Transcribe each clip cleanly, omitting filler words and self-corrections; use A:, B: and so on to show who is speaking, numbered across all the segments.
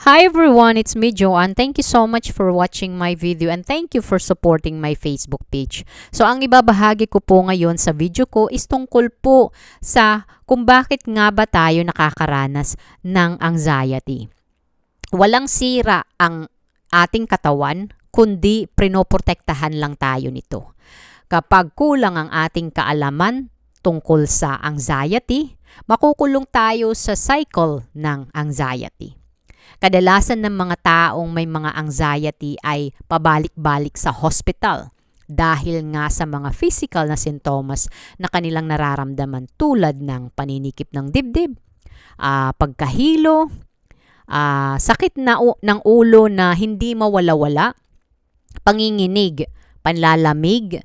A: Hi everyone, it's me Joanne. Thank you so much for watching my video and thank you for supporting my Facebook page. So ang ibabahagi ko po ngayon sa video ko is tungkol po sa kung bakit nga ba tayo nakakaranas ng anxiety. Walang sira ang ating katawan, kundi prinoprotektahan lang tayo nito. Kapag kulang ang ating kaalaman tungkol sa anxiety, makukulong tayo sa cycle ng anxiety. Kadalasan ng mga taong may mga anxiety ay pabalik-balik sa hospital dahil nga sa mga physical na sintomas na kanilang nararamdaman tulad ng paninikip ng dibdib, pagkahilo, sakit ng ulo na hindi mawala-wala, panginginig, panlalamig,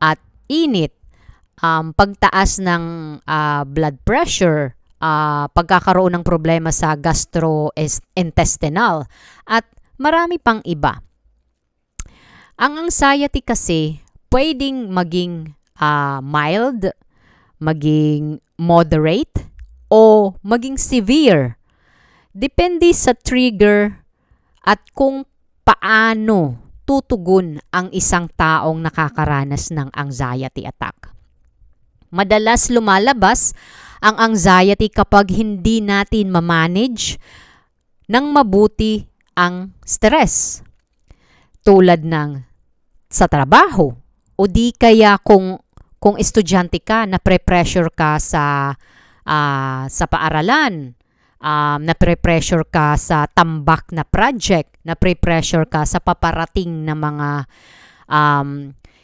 A: at init, pagtaas ng blood pressure, pagkakaroon ng problema sa gastrointestinal, at marami pang iba. Ang anxiety kasi pwedeng maging mild, maging moderate, o maging severe. Depende sa trigger at kung paano tutugon ang isang taong nakakaranas ng anxiety attack. Madalas lumalabas ang anxiety kapag hindi natin ma-manage ng mabuti ang stress. Tulad ng sa trabaho o di kaya kung estudyante ka na pre-pressure ka sa paaralan, na pre-pressure ka sa tambak na project, na pre-pressure ka sa paparating na mga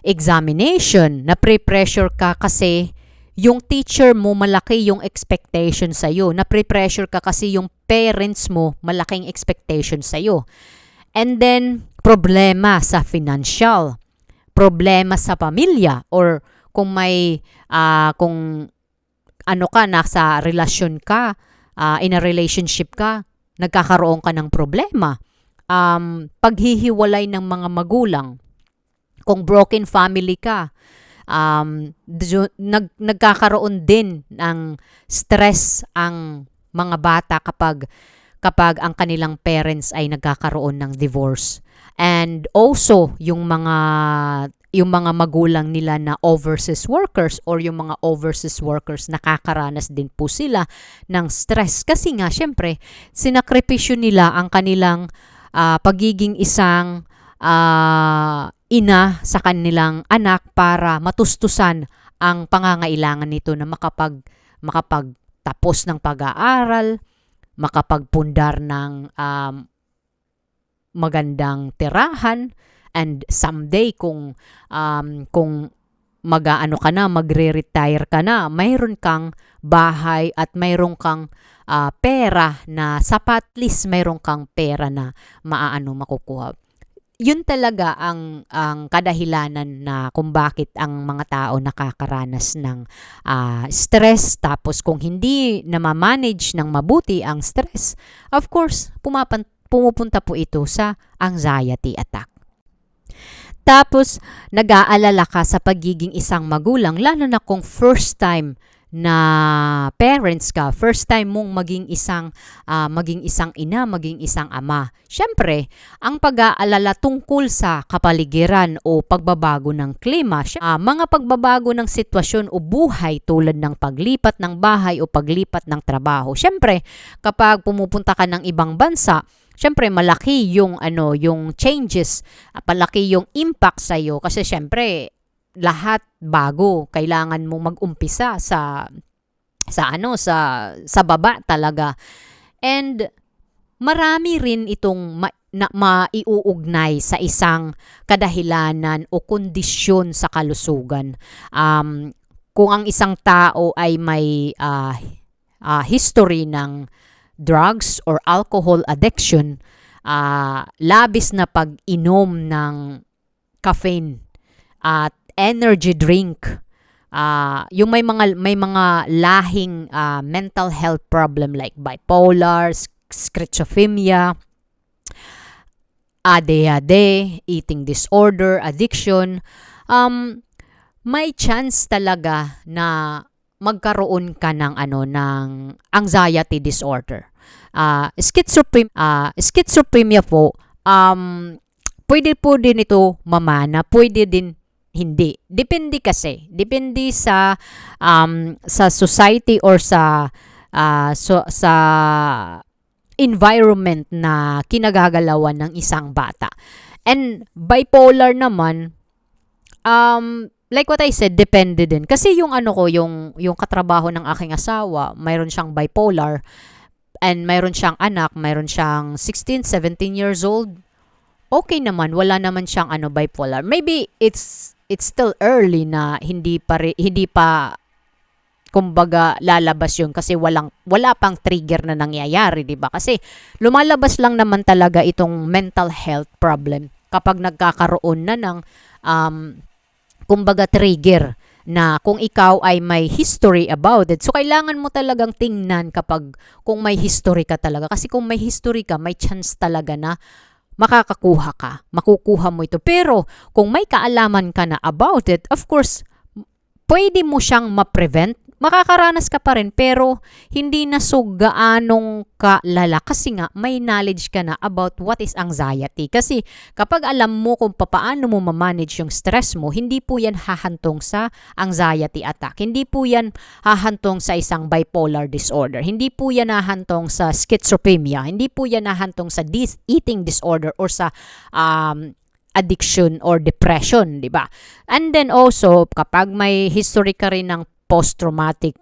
A: examination, na pre-pressure ka kasi yung teacher mo malaki yung expectation sa'yo, na pre-pressure ka kasi yung parents mo malaking expectation sa'yo. And then, problema sa financial, problema sa pamilya, or kung may, kung ano ka, nasa relasyon ka, in a relationship ka, nagkakaroon ka ng problema. Paghihiwalay ng mga magulang, kung broken family ka, nagkakaroon din ng stress ang mga bata kapag ang kanilang parents ay nagkakaroon ng divorce. And also, yung mga magulang nila na overseas workers or yung mga overseas workers, nakakaranas din po sila ng stress. Kasi nga, syempre, sinakripisyo nila ang kanilang pagiging isang ina sa kanilang anak para matustusan ang pangangailangan nito na makapagtapos ng pag-aaral, makapagpundar ng magandang tirahan, and someday kung magre-retire ka na, mayroon kang bahay at mayroon kang pera na sapat, at least mayroon kang pera na makukuha. Yun talaga ang kadahilanan na kung bakit ang mga tao nakakaranas ng stress. Tapos kung hindi na ma-manage ng mabuti ang stress, of course, pumupunta po ito sa anxiety attack. Tapos, nag-aalala ka sa pagiging isang magulang, lalo na kung first time na parents ka, first time mong maging isang ina, maging isang ama. Siyempre, ang pag-aalala tungkol sa kapaligiran o pagbabago ng klima, mga pagbabago ng sitwasyon o buhay tulad ng paglipat ng bahay o paglipat ng trabaho. Siyempre, kapag pumupunta ka ng ibang bansa, siyempre malaki yung changes, palaki yung impact sa iyo kasi siyempre lahat bago, kailangan mo mag-umpisa sa baba talaga. And marami rin itong maiuugnay sa isang kadahilanan o kondisyon sa kalusugan. Kung ang isang tao ay may history ng drugs or alcohol addiction, labis na pag-inom ng caffeine at energy drink, yung may mga lahing mental health problem like bipolar, schizophrenia, ADHD, eating disorder, addiction, may chance talaga na magkaroon ka ng anxiety disorder. schizophrenia po, pwede po din ito mamana, pwede din hindi. Depende kasi. Depende sa society or sa environment na kinagagalawan ng isang bata. And bipolar naman, like what I said, depende din. Kasi yung yung katrabaho ng aking asawa, mayroon siyang bipolar and mayroon siyang anak, mayroon siyang 16, 17 years old. Okay naman, wala naman siyang bipolar. Maybe it's still early na hindi pa kumbaga lalabas yun kasi wala pang trigger na nangyayari, di ba? Kasi lumalabas lang naman talaga itong mental health problem kapag nagkakaroon na ng kumbaga trigger na kung ikaw ay may history about it. So kailangan mo talagang tingnan kung may history ka talaga. Kasi kung may history ka, may chance talaga na makukuha mo ito. Pero kung may kaalaman ka na about it, of course, pwede mo siyang ma-prevent. Makakaranas ka pa rin pero hindi na so gaanong kalala kasi nga may knowledge ka na about what is anxiety. Kasi kapag alam mo kung paano mo ma-manage yung stress mo, hindi po yan hahantong sa anxiety attack. Hindi po yan hahantong sa isang bipolar disorder. Hindi po yan hahantong sa schizophrenia. Hindi po yan hahantong sa eating disorder or sa addiction or depression, di ba? And then also, kapag may history ka rin ng post-traumatic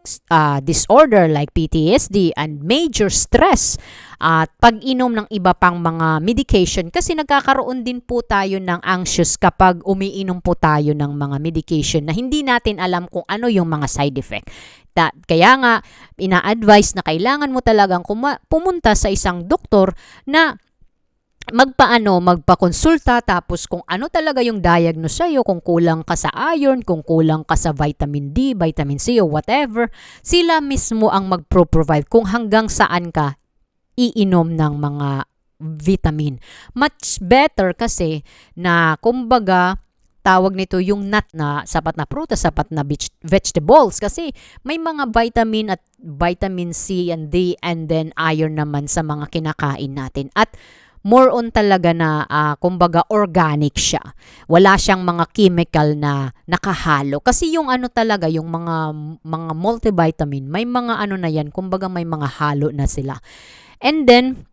A: disorder like PTSD and major stress at pag-inom ng iba pang mga medication kasi nagkakaroon din po tayo ng anxious kapag umiinom po tayo ng mga medication na hindi natin alam kung ano yung mga side effect. Kaya nga, ina-advise na kailangan mo talagang pumunta sa isang doktor na magpakonsulta tapos kung ano talaga yung diagnose sa'yo, kung kulang ka sa iron, kung kulang ka sa vitamin D, vitamin C o whatever, sila mismo ang magpro-provide kung hanggang saan ka iinom ng mga vitamin. Much better kasi na kumbaga tawag nito yung nut na sapat na prutas, sapat na vegetables kasi may mga vitamin at vitamin C and D and then iron naman sa mga kinakain natin. At more on talaga na kumbaga organic siya. Wala siyang mga chemical na nakahalo. Kasi yung talaga, yung mga multivitamin, may mga na yan, kumbaga may mga halo na sila. And then,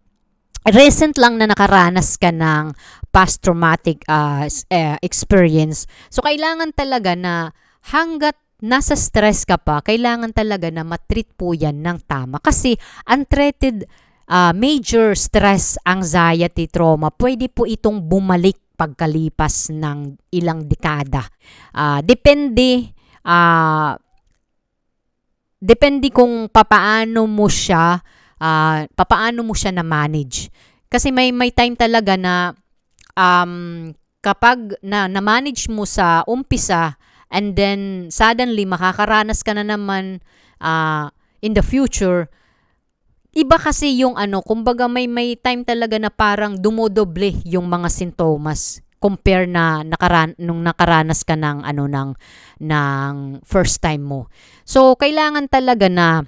A: recent lang na nakaranas ka ng past traumatic experience. So, kailangan talaga na hanggat nasa stress ka pa, kailangan talaga na matreat po yan ng tama. Kasi untreated major stress, anxiety, trauma, pwede po itong bumalik pagkalipas ng ilang dekada. Depende kung papaano mo siya na-manage. Kasi may time talaga na kapag na-manage mo sa umpisa and then suddenly makakaranas ka na naman in the future, iba kasi yung kumbaga may time talaga na parang dumodoble yung mga sintomas compare na nung nakaranas ka ng ng first time mo. So kailangan talaga na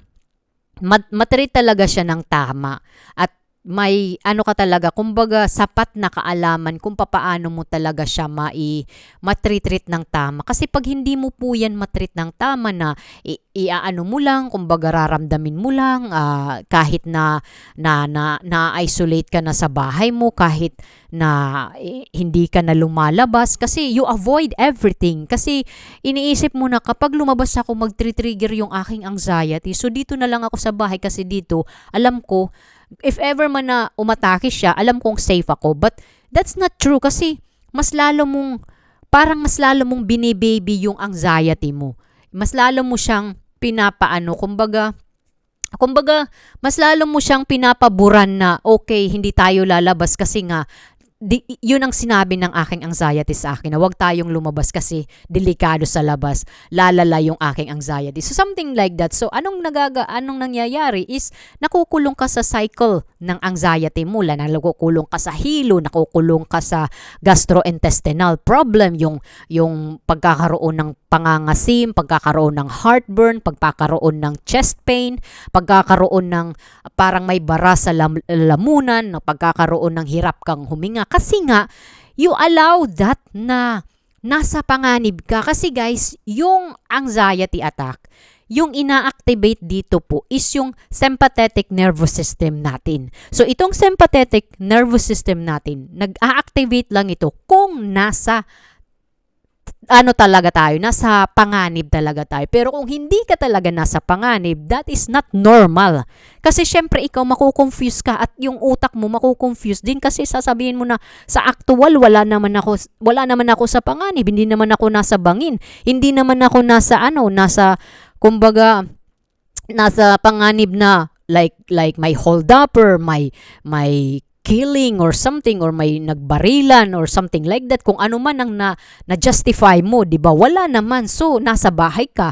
A: matreat talaga siya ng tama at may ka talaga, kumbaga sapat na kaalaman kung paano mo talaga siya matreat ng tama. Kasi pag hindi mo po yan matreat ng tama na mo lang, kumbaga raramdamin mo lang, kahit na-isolate ka na sa bahay mo, kahit na hindi ka na lumalabas, kasi you avoid everything. Kasi iniisip mo na kapag lumabas ako, mag-trigger yung aking anxiety. So dito na lang ako sa bahay kasi dito, alam ko, if ever man na umatake siya, alam kong safe ako. But that's not true kasi mas lalo mong binibaby yung anxiety mo. Mas lalo mo siyang kumbaga mas lalo mo siyang pinapaburan na okay, hindi tayo lalabas kasi nga yun ang sinabi ng aking anxiety sa akin na huwag tayong lumabas kasi delikado sa labas, lalala yung aking anxiety. So something like that. So anong nangyayari is nakukulong ka sa cycle ng anxiety mo. Nakukulong ka sa hilo, nakukulong ka sa gastrointestinal problem, yung pagkakaroon ng pangangasim, pagkakaroon ng heartburn, pagkakaroon ng chest pain, pagkakaroon ng parang may bara sa lamunan, pagkakaroon ng hirap kang huminga. Kasi nga, you allow that na nasa panganib ka. Kasi guys, yung anxiety attack, yung ina-activate dito po is yung sympathetic nervous system natin. So itong sympathetic nervous system natin, nag-a-activate lang ito kung nasa talaga tayo, nasa panganib talaga tayo. Pero kung hindi ka talaga nasa panganib, that is not normal. Kasi syempre ikaw makukonfuse ka at yung utak mo makukonfuse din kasi sasabihin mo na sa actual wala naman ako sa panganib, hindi naman ako nasa bangin, hindi naman ako nasa kumbaga nasa panganib na like may hold-upper, may killing or something, or may nagbarilan or something like that, kung ano man ang na-justify mo, di ba? Wala naman. So, nasa bahay ka,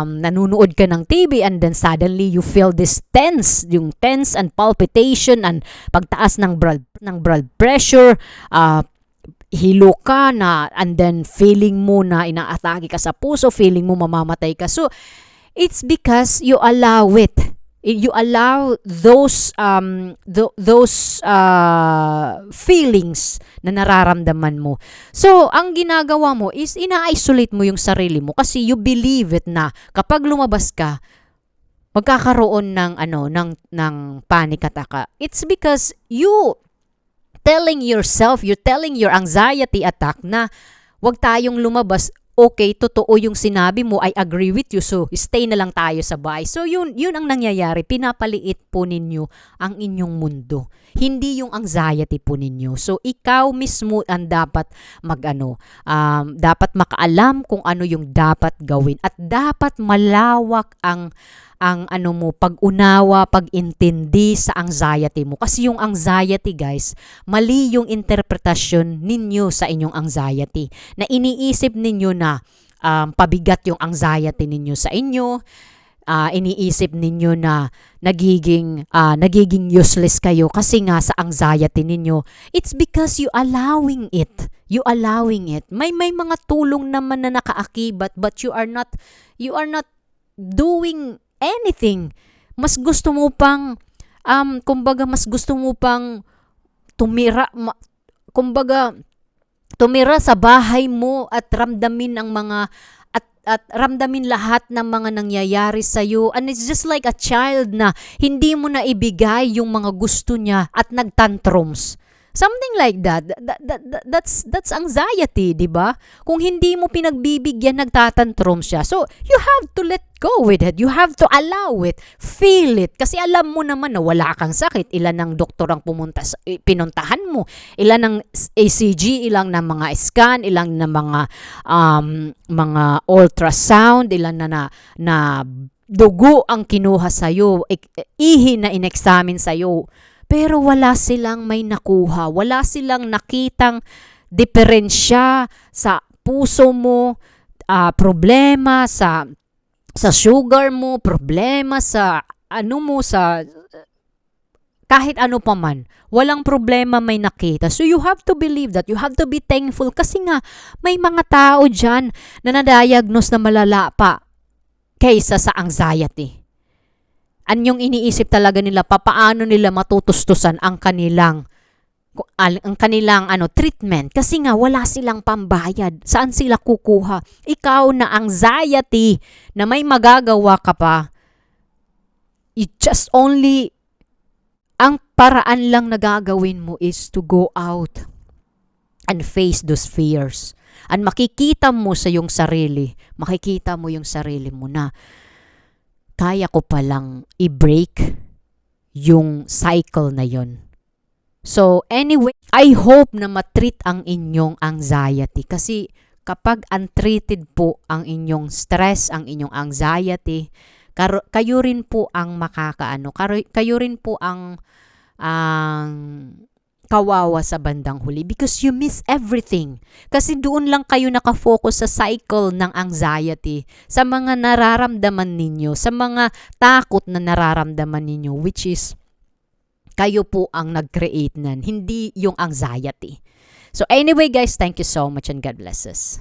A: nanunood ka ng TV, and then suddenly you feel this yung tense and palpitation and pagtaas ng blood pressure, hilo ka na, and then feeling mo na inaatake ka sa puso, feeling mo mamamatay ka. So, it's because you allow it. You allow those feelings na nararamdaman mo. So, ang ginagawa mo is ina-isolate mo yung sarili mo kasi you believe it na kapag lumabas ka, magkakaroon ng panic attack. It's because you're telling your anxiety attack na wag tayong lumabas. Okay, totoo yung sinabi mo, I agree with you, so stay na lang tayo sa bahay. So yun ang nangyayari, pinapaliit po ninyo ang inyong mundo. Hindi yung anxiety po ninyo. So ikaw mismo ang dapat dapat makaalam kung ano yung dapat gawin at dapat malawak ang pag-unawa, pag-intindi sa anxiety mo. Kasi yung anxiety, guys, mali yung interpretasyon ninyo sa inyong anxiety. Na iniisip ninyo na pabigat yung anxiety ninyo sa inyo, iniisip ninyo na nagiging useless kayo kasi nga sa anxiety ninyo. It's because you allowing it. May mga tulong naman na nakaakibat, but you are not doing anything. Mas gusto mo pang tumira sa bahay mo at ramdamin at ramdamin lahat ng mga nangyayari sa iyo. And it's just like a child na hindi mo na ibigay yung mga gusto niya at nagtantrums. Something like that. That's anxiety, di ba? Kung hindi mo pinagbibigyan, nagtatantrum siya. So, you have to let go with it. You have to allow it. Feel it. Kasi alam mo naman na wala kang sakit. Ilan ng doktor ang pinuntahan mo. Ilan ng ECG, ilang ng mga scan, ilang ng mga ultrasound, ilan na dugo ang kinuha sa'yo, ihi na in-examine sa'yo. Pero wala silang may nakuha. Wala silang nakitang diferensya sa puso mo, problema sa sugar mo, problema sa sa kahit ano pa man. Walang problema may nakita. So you have to believe that. You have to be thankful kasi nga may mga tao dyan na na-diagnose na malala pa kaysa sa anxiety. Yung iniisip talaga nila, paano nila matutustusan ang kanilang treatment. Kasi nga, wala silang pambayad. Saan sila kukuha? Ikaw na anxiety, na may magagawa ka pa, ang paraan lang na gagawin mo is to go out and face those fears. And makikita mo yung sarili mo na, kaya ko palang i-break yung cycle na yon. So anyway, I hope na matreat ang inyong anxiety kasi kapag untreated po ang inyong stress, ang inyong anxiety, kayo rin po ang kayo rin po ang kawawa sa bandang huli because you miss everything. Kasi doon lang kayo nakafocus sa cycle ng anxiety, sa mga nararamdaman ninyo, sa mga takot na nararamdaman ninyo, which is kayo po ang nag-create nan, hindi yung anxiety. So anyway guys, thank you so much and God bless us.